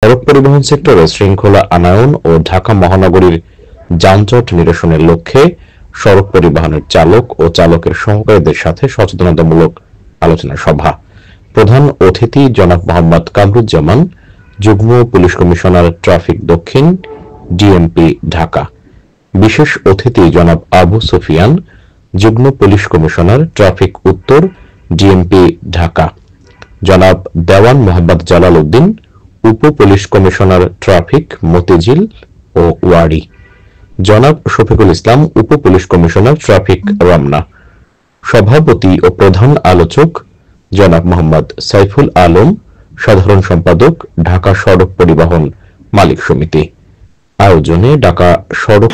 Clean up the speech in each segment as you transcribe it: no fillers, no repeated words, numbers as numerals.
সড়ক পরিবহন সেক্টরে শৃঙ্খলা আনয়ন ও ঢাকা মহানগরীর যানজট নিরসনের লক্ষ্যে সড়ক পরিবহনের চালক ও চালকের সহকারীদের সাথে সচেতনতামূলক আলোচনা সভা। প্রধান অতিথি জনাব মোহাম্মদ কামরুজ্জামান, যুগ্ম পুলিশ কমিশনার ট্রাফিক দক্ষিণ, ডিএমপি ঢাকা। বিশেষ অতিথি জনাব আবু সুফিয়ান, যুগ্ম পুলিশ কমিশনার ট্রাফিক উত্তর, ডিএমপি ঢাকা। জনাব দেওয়ান মোহাম্মদ জালাল উদ্দিন, উপ পুলিশ কমিশনার ট্রাফিক মতিঝিল ও ওয়ারী। জনাব শফিকুল ইসলাম, উপ পুলিশ কমিশনার ট্রাফিক রমনা। সভাপতি ও প্রধান আলোচক জনাব মোহাম্মদ সাইফুল আলম, সাধারণ সম্পাদক, ঢাকা সড়ক পরিবহন মালিক সমিতি। আয়োজনে ঢাকা সড়ক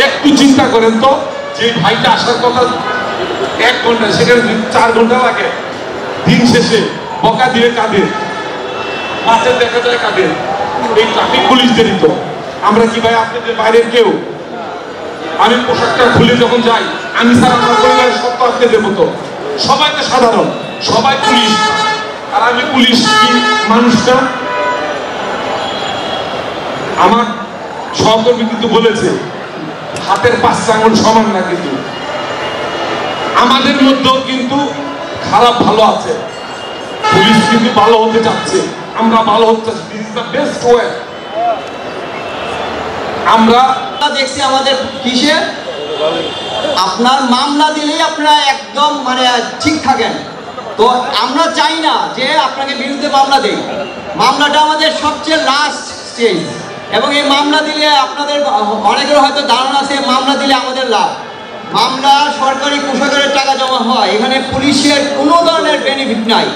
একটু চিন্তা করেন তো, যে ভাইটা আসার কথা 1 ঘন্টা, সেখানে 4 ঘন্টা লাগে। দিন শেষে বকা দিয়ে কাঁদে, মাঠে দেখা যায় কাঁদে এই ট্রাফিক পুলিশদেরই। তো আমরা কি ভাই আপনাদের বাইরের কেউ? আমি পোশাকটা খুলে যখন যাই, আমি স্যার আমার পরিবারের সব তো আপনি দেবো। তো সবাই তো সাধারণ, সবাই পুলিশ, আর আমি পুলিশ কি মানুষটা? আমার সহকর্মী কিন্তু বলেছে হাতের 5 আঙুল সমান না, কিন্তু আমাদের মধ্যেও কিন্তু খারাপ ভালো আছে। পুলিশ কিন্তু ভালো হতে চাচ্ছে, আমরা ভালো হতে চাচ্ছি। This is the best way. আমরা দেখছি আমাদের কিসে আপনার মামলা দিলেই আপনারা একদম ঠিক থাকেন। তো আমরা চাই না যে আপনাকে বিরুদ্ধে মামলা দেই। মামলাটা আমাদের সবচেয়ে লাস্ট স্টেজ, এবং এই মামলা দিলে আপনাদের অনেকের হয়তো ধারণা আছে মামলা দিলে আমাদের লাভ। মামলা সরকারি কোষাগারের টাকা জমা হয়, এখানে পুলিশের কোনো ধরনের বেনিফিট নাই,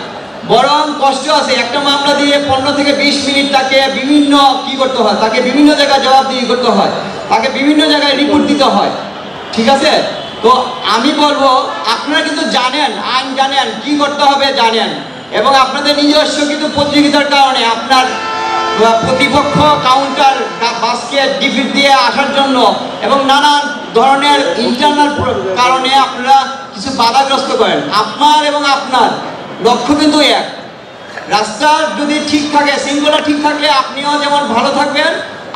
বরং কষ্ট আছে। একটা মামলা দিয়ে 15 থেকে 20 মিনিট তাকে বিভিন্ন কি করতে হয়, তাকে বিভিন্ন জায়গায় জবাবদিহি করতে হয়, তাকে বিভিন্ন জায়গায় রিপোর্ট দিতে হয়। ঠিক আছে? তো আমি বলবো আপনারা কিন্তু জানেন, আইন জানেন, কি করতে হবে জানেন, এবং আপনাদের নিজস্ব কিন্তু প্রতিযোগিতার কারণে আপনার প্রতিপক্ষ কাউন্টার বাস্কেট ডিফিট দিয়ে আসার জন্য এবং নানান ধরনের ইন্টারনাল কারণে আপনারা কিছু বাধাগ্রস্ত করেন। আপনার এবং আপনার লক্ষ্য কিন্তু এক। রাস্তা যদি ঠিক থাকে, শৃঙ্খলা ঠিক থাকলে আপনিও যেমন ভালো থাকবেন,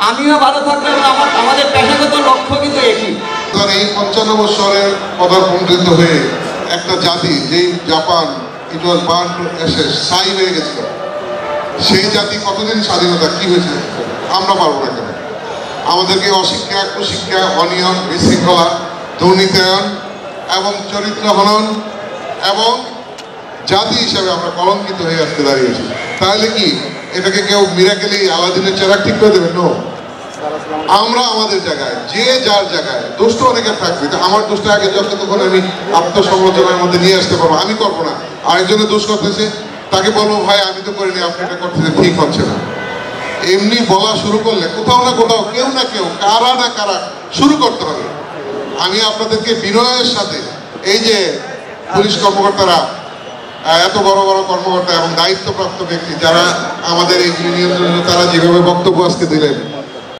আমিও ভালো থাকবো, এবং আমাদের পেশাগত লক্ষ্য কিন্তু একই। এই 55 বছরের পদার্পণিত হয়ে একটা জাতি, যেই জাপান ইট ওয়াজ বার্ন টু অ্যাশেজ ছাই হয়ে গেছিল, সেই জাতি কতদিন স্বাধীনতা কি হয়েছে আমরা পারবো না কেন? আমাদেরকে অশিক্ষা, কুশিক্ষা, অনিয়ম, বিশৃঙ্খলা, দুর্নীতিয়ন এবং চরিত্র হনন এবং জাতি হিসাবে আমরা কলঙ্কিত হয়ে আসতে দাঁড়িয়েছি। তাহলে কি এটাকে কেউ মিরাকেলি আলাদিনের চেরাগ ঠিক করে দেবে? নো। আমরা আমাদের জায়গায়, যে যার জায়গায়, দোষ তো অনেকের থাকবে। আমার দোষটা আগে যতক্ষণ আমি আত্মসমালোচনার মধ্যে নিয়ে আসতে পারবো, আমি করবো না। আরেকজনের দোষ করতেছে, তাকে বলবো ভাই আমি তো করিনি, আপনি এটা করতেছেন, ঠিক হচ্ছে না। এমনি বলা শুরু করলে কোথাও না কোথাও কেউ না কেউ, কারা না কারা শুরু করতে হবে। আমি আপনাদেরকে বিনয়ের সাথে, এই যে পুলিশ কর্মকর্তারা, এত বড় বড় কর্মকর্তা এবং দায়িত্বপ্রাপ্ত ব্যক্তি যারা আমাদের এই নিয়ন্ত্রণ, তারা যেভাবে বক্তব্য আজকে দিলেন,